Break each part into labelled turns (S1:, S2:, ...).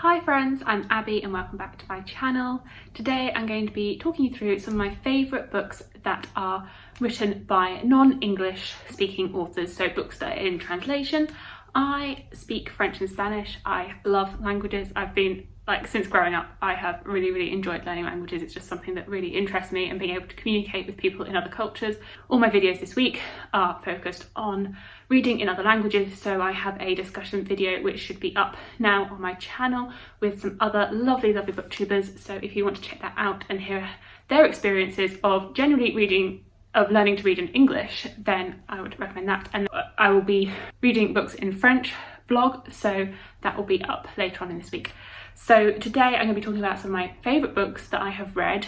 S1: Hi friends, I'm Abby and welcome back to my channel. Today I'm going to be talking you through some of my favourite books that are written by non-English speaking authors, so books that are in translation. I speak French and Spanish. I love languages. I've been, since growing up, I have really enjoyed learning languages. It's just something that really interests me, and being able to communicate with people in other cultures. All my videos this week are focused on reading in other languages, so I have a discussion video which should be up now on my channel with some other lovely booktubers. So if you want to check that out and hear their experiences of learning to read in English, then I would recommend that. And I will be reading books in French vlog, so that will be up later on in this week. So today I'm going to be talking about some of my favourite books that I have read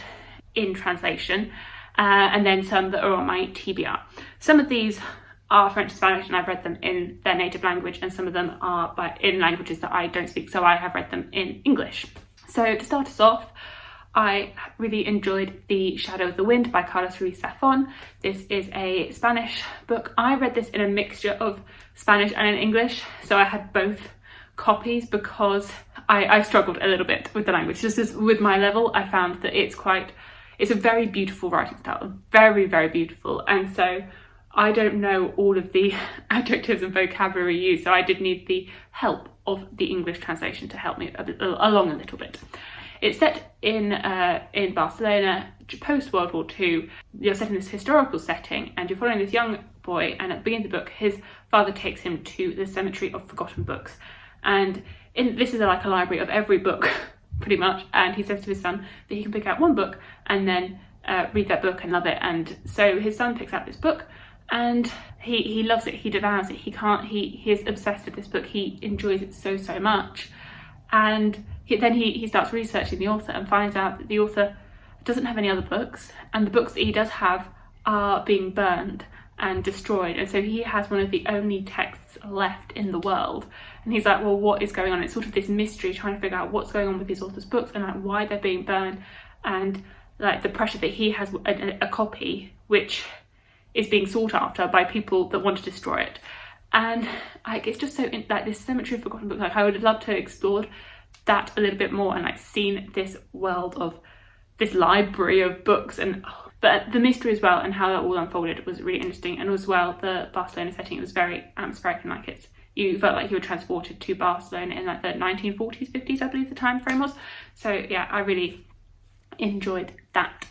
S1: in translation, and then some that are on my TBR. Some of these are French and Spanish and I've read them in their native language, and some of them are in languages that I don't speak, so I have read them in English. So to start us off, I really enjoyed The Shadow of the Wind by Carlos Ruiz Zafón. This is a Spanish book. I read this in a mixture of Spanish and in English, so I had both copies because I struggled a little bit with the language. Just as with my level, I found that it's a very beautiful writing style, very beautiful, and so I don't know all of the adjectives and vocabulary used, so I did need the help of the English translation to help me along a little bit. It's set in Barcelona, post World War II. You're set in this historical setting, and you're following this young boy, and at the beginning of the book, his father takes him to the cemetery of forgotten books. And this is like a library of every book, pretty much, and he says to his son that he can pick out one book and then read that book and love it. And so his son picks out this book, and he loves it, he devours it, he is obsessed with this book, he enjoys it so much. And then he starts researching the author and finds out that the author doesn't have any other books, and the books that he does have are being burned and destroyed, and so he has one of the only texts left in the world. And he's like, well, what is going on? It's sort of this mystery, trying to figure out what's going on with his author's books and why they're being burned, and the pressure that he has a copy which is being sought after by people that want to destroy it. And it's just so this cemetery of forgotten books, I would have loved to have explored that a little bit more and seen this world of this library of books. But the mystery as well and how that all unfolded was really interesting. And as well, the Barcelona setting, it was very atmospheric, and you felt like you were transported to Barcelona in the 1940s, 50s, I believe the time frame was. So yeah, I really enjoyed that.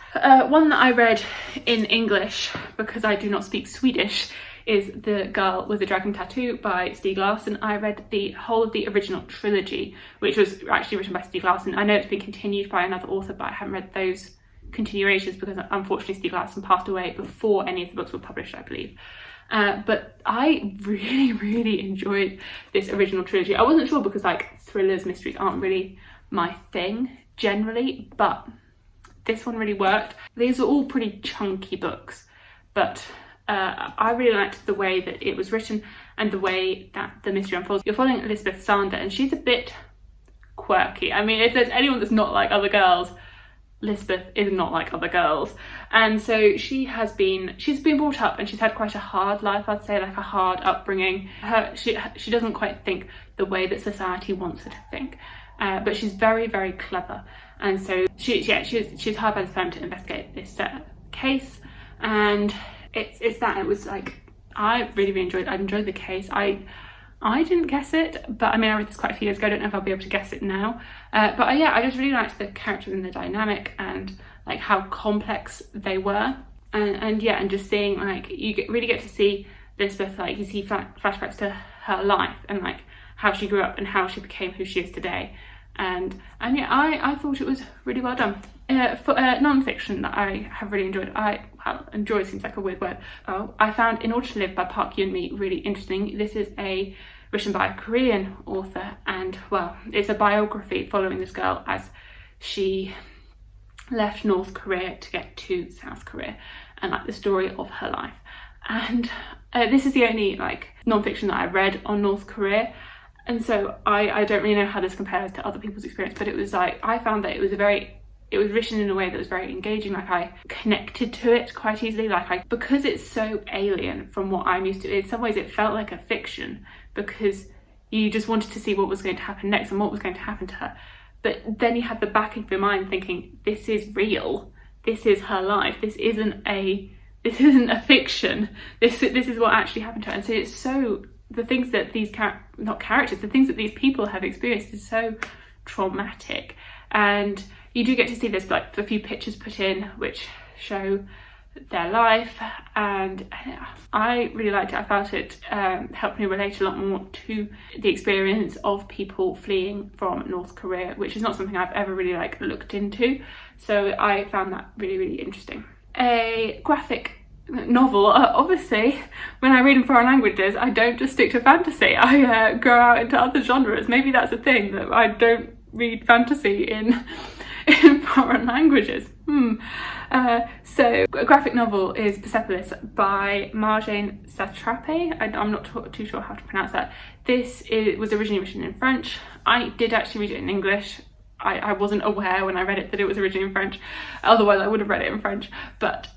S1: One that I read in English, because I do not speak Swedish, is The Girl with the Dragon Tattoo by Stieg Larsson. I read the whole of the original trilogy, which was actually written by Stieg Larsson. I know it's been continued by another author, but I haven't read those continuations because unfortunately Stieg Larsson passed away before any of the books were published, I believe. But I really enjoyed this original trilogy. I wasn't sure because thrillers, mysteries aren't really my thing generally, but this one really worked. These are all pretty chunky books, but I really liked the way that it was written and the way that the mystery unfolds. You're following Elizabeth Sander, and she's a bit quirky. I mean, if there's anyone that's not like other girls, Lisbeth is not like other girls. And so she's been brought up, and she's had quite a hard life, I'd say, like a hard upbringing. She doesn't quite think the way that society wants her to think, but she's very clever. And so she's hired by the firm to investigate this case, and it's that it was I really enjoyed. I enjoyed the case. I didn't guess it, but I mean, I read this quite a few years ago. I don't know if I'll be able to guess it now. But yeah, I just really liked the characters and the dynamic, and how complex they were. And yeah, and just seeing really get to see Lisbeth, you see flashbacks to her life and how she grew up and how she became who she is today. And yeah, I thought it was really well done. For non-fiction that I have really enjoyed, enjoy seems like a weird word. I found In Order to Live by Park Yoon-mi really interesting. This is written by a Korean author, and well, it's a biography following this girl as she left North Korea to get to South Korea, and the story of her life. And this is the only non-fiction that I read on North Korea, and so I don't really know how this compares to other people's experience, but it was I found that it was written in a way that was very engaging. I connected to it quite easily, because it's so alien from what I'm used to. In some ways it felt like a fiction, because you just wanted to see what was going to happen next and what was going to happen to her. But then you had the back of your mind thinking, this is real, this is her life, this isn't a fiction, this is what actually happened to her. And so it's so, the things that these the things that these people have experienced is so traumatic. And you do get to see this, like a few pictures put in which show their life, and I really liked it. I felt it helped me relate a lot more to the experience of people fleeing from North Korea, which is not something I've ever really like looked into, so I found that really, really interesting. A graphic novel, obviously when I read in foreign languages I don't just stick to fantasy, I go out into other genres. Maybe that's a thing, that I don't read fantasy in foreign languages. So a graphic novel is Persepolis by Marjane Satrapi. I'm not too sure how to pronounce that. This was originally written in French. I did actually read it in English. I wasn't aware when I read it that it was originally in French, otherwise I would have read it in French. But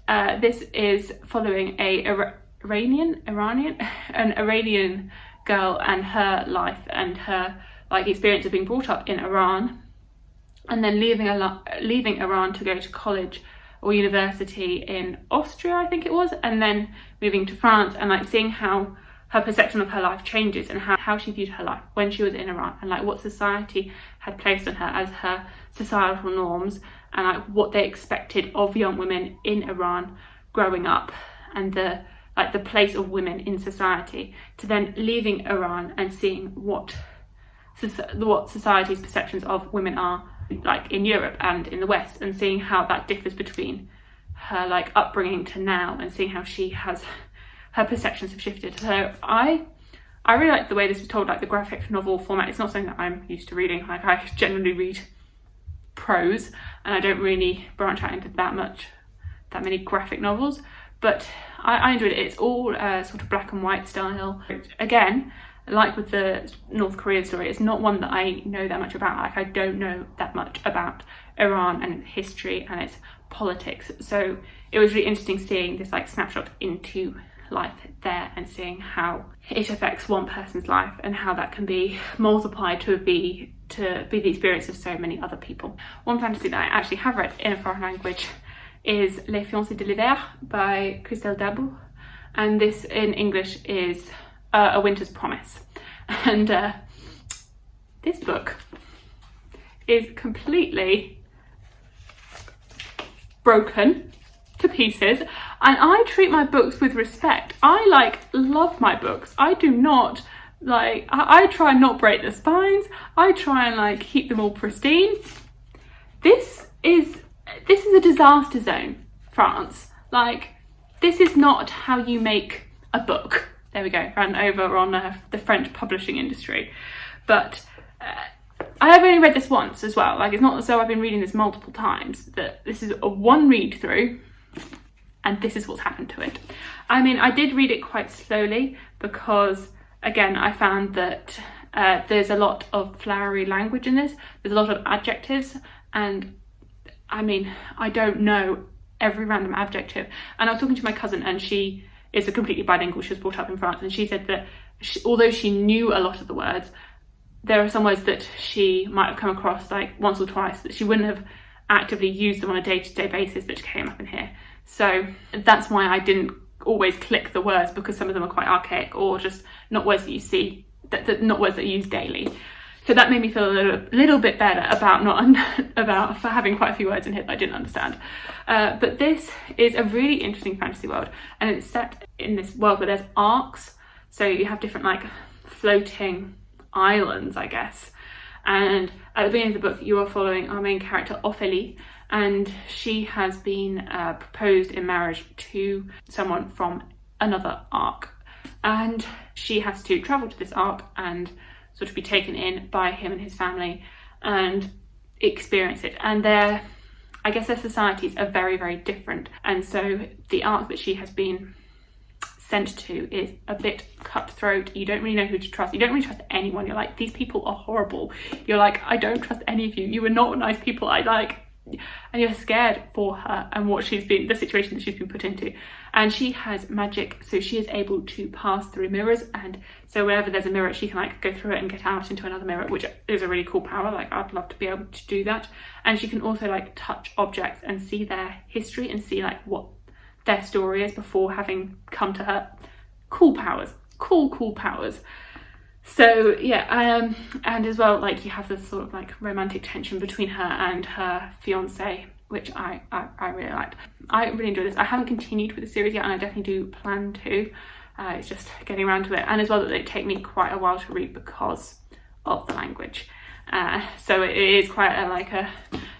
S1: this is following an Iranian girl and her life and her experience of being brought up in Iran, and then leaving Iran to go to college or university in Austria, I think it was, and then moving to France, and seeing how her perception of her life changes, and how she viewed her life when she was in Iran, and what society had placed on her as her societal norms, and what they expected of young women in Iran growing up, and the place of women in society, to then leaving Iran and seeing what society's perceptions of women are like in Europe and in the West, and seeing how that differs between her upbringing to now, and seeing how her perceptions have shifted. So I really like the way this was told, the graphic novel format. It's not something that I'm used to reading. I generally read prose, and I don't really branch out into that many graphic novels, but I enjoyed it. It's all sort of black and white style. Again, like with the North Korean story, it's not one that I know that much about. I don't know that much about Iran and its history and its politics. So it was really interesting seeing this snapshot into life there, and seeing how it affects one person's life and how that can be multiplied to be the experience of so many other people. One fantasy that I actually have read in a foreign language is Les Fianc de Deliver by Christelle Dabou, and this in English is A Winter's Promise. And this book is completely broken to pieces, and I treat my books with respect. I love my books. I do not I try and not break the spines. I try and keep them all pristine. This is a disaster zone, France. This is not how you make a book. There we go, ran over on the French publishing industry. But I have only read this once as well. It's not as though I've been reading this multiple times. That this is a one read through, and this is what's happened to it. I did read it quite slowly because, again, I found that there's a lot of flowery language in this. There's a lot of adjectives, and I don't know every random adjective. And I was talking to my cousin, and she is a completely bilingual. She was brought up in France, and she said that although she knew a lot of the words, there are some words that she might have come across once or twice that she wouldn't have actively used them on a day-to-day basis that came up in here. So that's why I didn't always click the words, because some of them are quite archaic, or just not words that you see, not words that you use daily. So that made me feel a little bit better about for having quite a few words in here that I didn't understand. But this is a really interesting fantasy world, and it's set in this world where there's arcs. So you have different floating islands, I guess. And at the beginning of the book, you are following our main character, Ophélie, and she has been proposed in marriage to someone from another arc. And she has to travel to this arc and sort of be taken in by him and his family and experience it. And their societies are very, very different. And so the arc that she has been sent to is a bit cutthroat. You don't really know who to trust. You don't really trust anyone. You're these people are horrible. You're I don't trust any of you. You are not nice people. you're scared for her and what the situation that she's been put into. And she has magic, so she is able to pass through mirrors, and so wherever there's a mirror she can like go through it and get out into another mirror, which is a really cool power. Like, I'd love to be able to do that. And she can also like touch objects and see their history and see like what their story is before having come to her. Cool powers, cool powers. So yeah, and as well, like, you have this sort of like romantic tension between her and her fiance, which I really liked. I really enjoyed this. I haven't continued with the series yet, and I definitely do plan to. It's just getting around to it, and as well that they take me quite a while to read because of the language. So it is quite a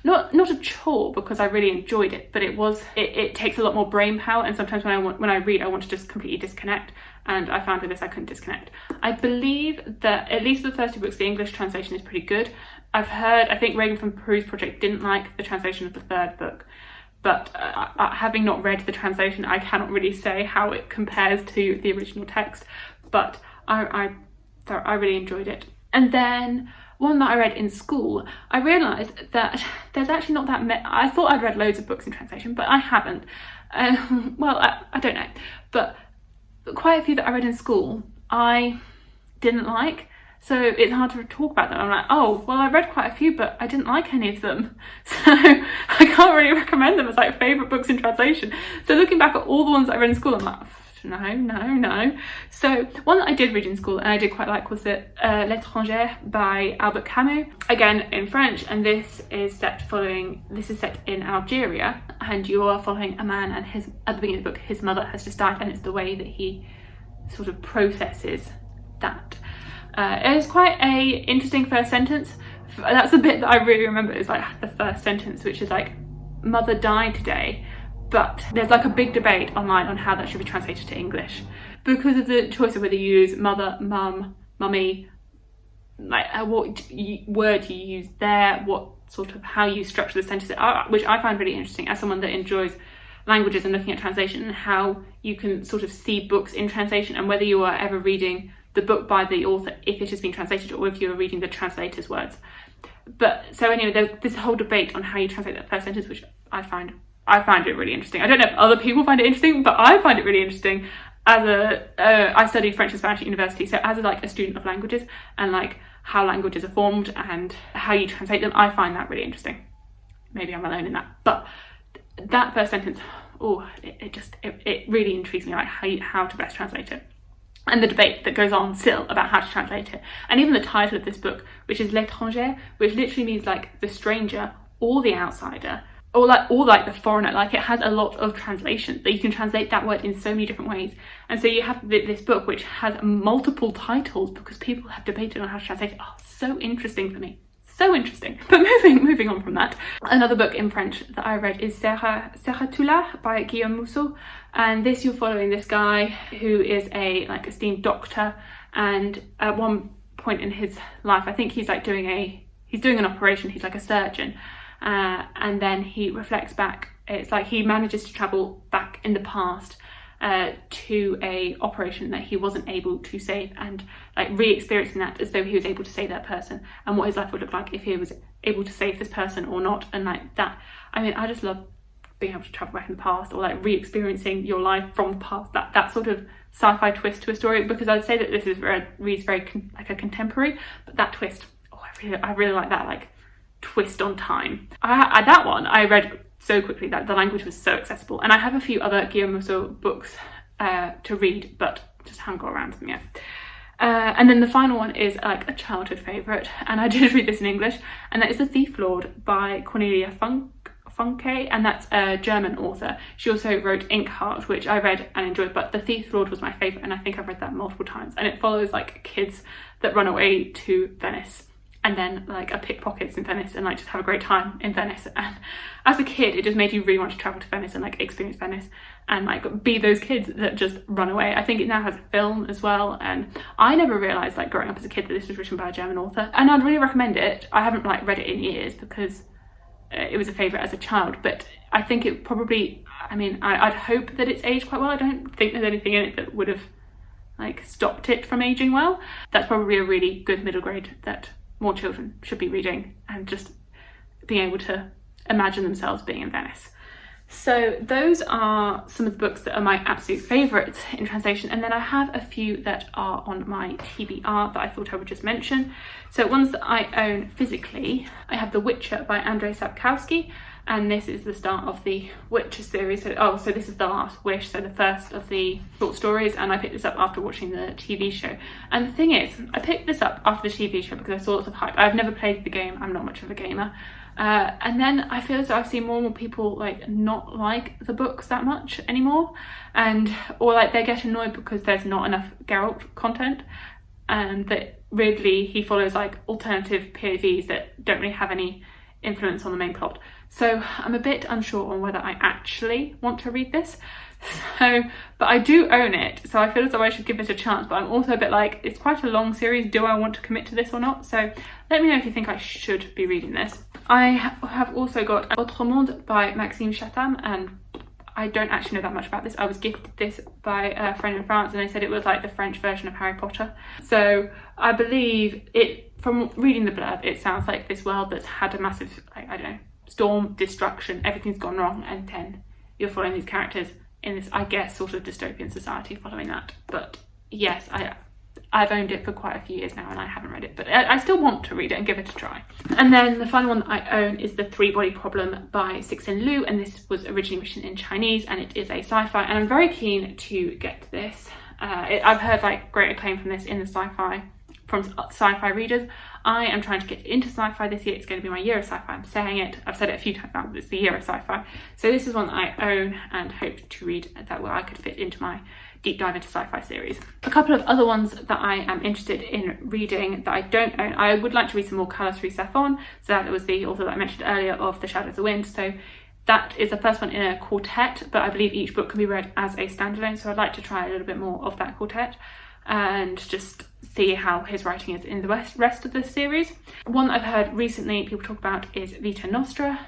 S1: not a chore, because I really enjoyed it, but it takes a lot more brain power, and sometimes when I read I want to just completely disconnect, and I found with this I couldn't disconnect. I believe that at least for the first 2 books the English translation is pretty good. I think Reagan from Peru's project didn't like the translation of the 3rd book, but having not read the translation I cannot really say how it compares to the original text, but I really enjoyed it. And then one that I read in school, I realised that there's actually not that many. I thought I'd read loads of books in translation, but I haven't. Well, I don't know, but quite a few that I read in school I didn't like, so it's hard to talk about them. I'm like, oh well, I read quite a few but I didn't like any of them, so I can't really recommend them as like favourite books in translation. So looking back at all the ones that I read in school, I'm like, no. So one that I did read in school and I did quite like was L'Étranger by Albert Camus, again in French, and this is set in Algeria, and you are following a man, and at the beginning of the book his mother has just died, and it's the way that he sort of processes that. It is quite a interesting first sentence. That's the bit that I really remember, is like the first sentence, which is like, mother died today. But there's like a big debate online on how that should be translated to English, because of the choice of whether you use mother, mum, mummy, like what word you use there, how you structure the sentences, which I find really interesting as someone that enjoys languages and looking at translation, and how you can sort of see books in translation, and whether you are ever reading the book by the author if it has been translated, or if you are reading the translator's words. But so anyway, there's this whole debate on how you translate that first sentence, which I find it really interesting. I don't know if other people find it interesting, but I find it really interesting. I studied French and Spanish at university, so as a student of languages and like how languages are formed and how you translate them, I find that really interesting. Maybe I'm alone in that, but that first sentence, it really intrigues me, like how to best translate it. And the debate that goes on still about how to translate it. And even the title of this book, which is L'Étranger, which literally means like the stranger or the outsider, or like the foreigner. Like, it has a lot of translations that you can translate that word in so many different ways. And so you have this book which has multiple titles because people have debated on how to translate it. Oh, so interesting for me. So interesting. But moving on from that, another book in French that I read is Serra Tula by Guillaume Musso, and this, you're following this guy who is a esteemed doctor, and at one point in his life, I think he's doing an operation. He's like a surgeon, and then he reflects back. It's like he manages to travel back in the past to a operation that he wasn't able to save, and like re-experiencing that as though he was able to save that person, and what his life would look like if he was able to save this person or not. And like that, I mean, I just love being able to travel back in the past, or like re-experiencing your life from the past, that sort of sci-fi twist to a story, because I'd say that this reads very like a contemporary, but that twist, I really like that, like twist on time. That one I read so quickly that the language was so accessible, and I have a few other Guillaume Musso books to read, but just haven't got around to them yet. And then the final one is like a childhood favourite, and I did read this in English, and that is The Thief Lord by Cornelia Funke, and that's a German author. She also wrote Inkheart, which I read and enjoyed, but The Thief Lord was my favourite, and I think I've read that multiple times. And it follows like kids that run away to Venice, and then like are pickpockets in Venice, and like just have a great time in Venice. And as a kid, it just made you really want to travel to Venice and like experience Venice and like be those kids that just run away. I think it now has a film as well, and I never realised like growing up as a kid that this was written by a German author, and I'd really recommend it. I haven't like read it in years because it was a favourite as a child, but I think it probably, I mean, I'd hope that it's aged quite well. I don't think there's anything in it that would have like stopped it from aging well. That's probably a really good middle grade that more children should be reading, and just being able to imagine themselves being in Venice. So those are some of the books that are my absolute favourites in translation, and then I have a few that are on my TBR that I thought I would just mention. So ones that I own physically, I have The Witcher by Andrzej Sapkowski, and this is the start of the Witcher series. So this is The Last Wish, so the first of the short stories, and I picked this up after watching the TV show. And the thing is, I picked this up after the TV show because I saw lots of hype. I've never played the game, I'm not much of a gamer. And then I feel as though I've seen more and more people like not like the books that much anymore, or like they get annoyed because there's not enough Geralt content, and that weirdly he follows like alternative POVs that don't really have any influence on the main plot. So I'm a bit unsure on whether I actually want to read this. But I do own it, so I feel as though I should give it a chance, but I'm also a bit like, it's quite a long series, do I want to commit to this or not? So let me know if you think I should be reading this. I have also got Autre Monde by Maxime Chatham, and I don't actually know that much about this. I was gifted this by a friend in France, and they said it was like the French version of Harry Potter. So I believe it, from reading the blurb, it sounds like this world that's had a massive, like, I don't know, storm, destruction, everything's gone wrong, and then you're following these characters in this, I guess, sort of dystopian society following that. But yes, I've owned it for quite a few years now and I haven't read it, but I still want to read it and give it a try. And then the final one that I own is The Three-Body Problem by Cixin Liu, and this was originally written in Chinese and it is a sci-fi, and I'm very keen to get this. I've heard like great acclaim from this in the from sci-fi readers. I am trying to get into sci-fi this year. It's going to be my year of sci-fi. I'm saying it. I've said it a few times now, but it's the year of sci-fi. So this is one that I own and hope to read that I could fit into my deep dive into sci-fi series. A couple of other ones that I am interested in reading that I don't own. I would like to read some more Carlos Ruiz Zafón. So that was the author that I mentioned earlier of The Shadow of the Wind. So that is the first one in a quartet, but I believe each book can be read as a standalone. So I'd like to try a little bit more of that quartet and just see how his writing is in the rest of the series. One I've heard recently people talk about is Vita Nostra,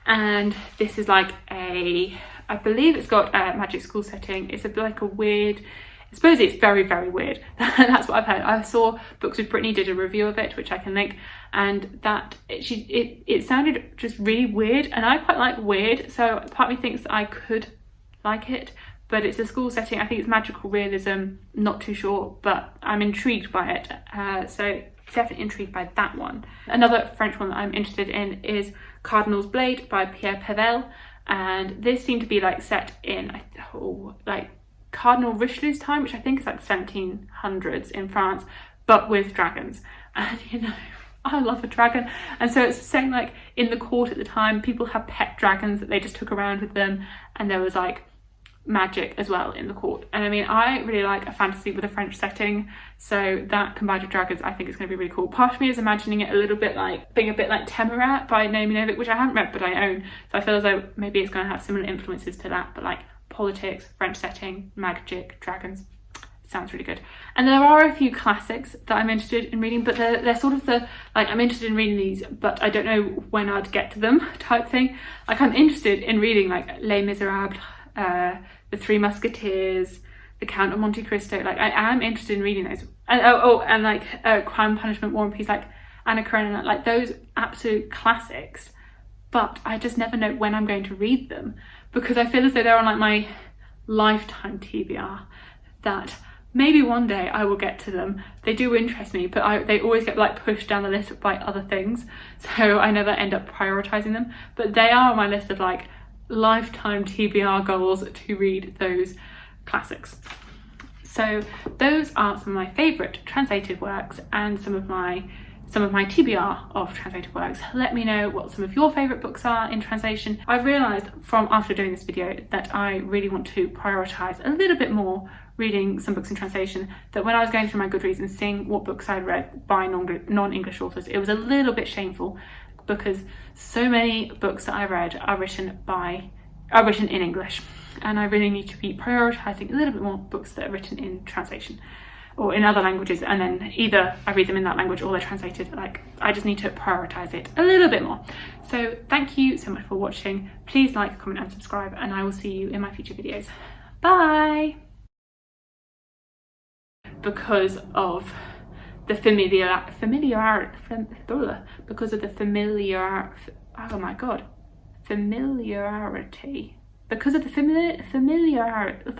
S1: and this is like I believe it's got a magic school setting. It's like a weird, I suppose it's very, very weird. That's what I've heard. I saw Books with Brittany did a review of it, which I can link, and that it sounded just really weird, and I quite like weird, so part of me thinks that I could like it. But it's a school setting. I think it's magical realism, not too sure, but I'm intrigued by it. So definitely intrigued by that one. Another French one that I'm interested in is Cardinal's Blade by Pierre Pével, and this seemed to be like set in like Cardinal Richelieu's time, which I think is like 1700s in France, but with dragons. And you know, I love a dragon, and so it's saying like in the court at the time, people have pet dragons that they just took around with them, and there was like magic as well in the court. And I mean, I really like a fantasy with a French setting, so that combined with dragons I think it's going to be really cool. Part of me is imagining it a little bit like being a bit like Temerat by Naomi Novik, which I haven't read but I own, so I feel as though maybe it's going to have similar influences to that, but like politics, French setting, magic, dragons. Sounds really good. And there are a few classics that I'm interested in reading, but they're sort of the like, I'm interested in reading these but I don't know when I'd get to them type thing. Like I'm interested in reading like Les Miserables, The Three Musketeers, The Count of Monte Cristo. Like I am interested in reading those, and like Crime, Punishment, War and Peace, like Anna Karenina, like those absolute classics. But I just never know when I'm going to read them, because I feel as though they're on like my lifetime TBR, that maybe one day I will get to them. They do interest me, but they always get like pushed down the list by other things, so I never end up prioritizing them. But they are on my list of like lifetime TBR goals to read those classics. So those are some of my favourite translated works and some of my TBR of translated works. Let me know what some of your favourite books are in translation. I've realised from after doing this video that I really want to prioritise a little bit more reading some books in translation, that when I was going through my Goodreads and seeing what books I'd read by non-English authors, it was a little bit shameful, because so many books that I read are written in English, and I really need to be prioritising a little bit more books that are written in translation or in other languages, and then either I read them in that language or they're translated. Like I just need to prioritise it a little bit more. So thank you so much for watching. Please like, comment and subscribe, and I will see you in my future videos. Bye! Because of the oh my god, familiarity. Because of the familiarity.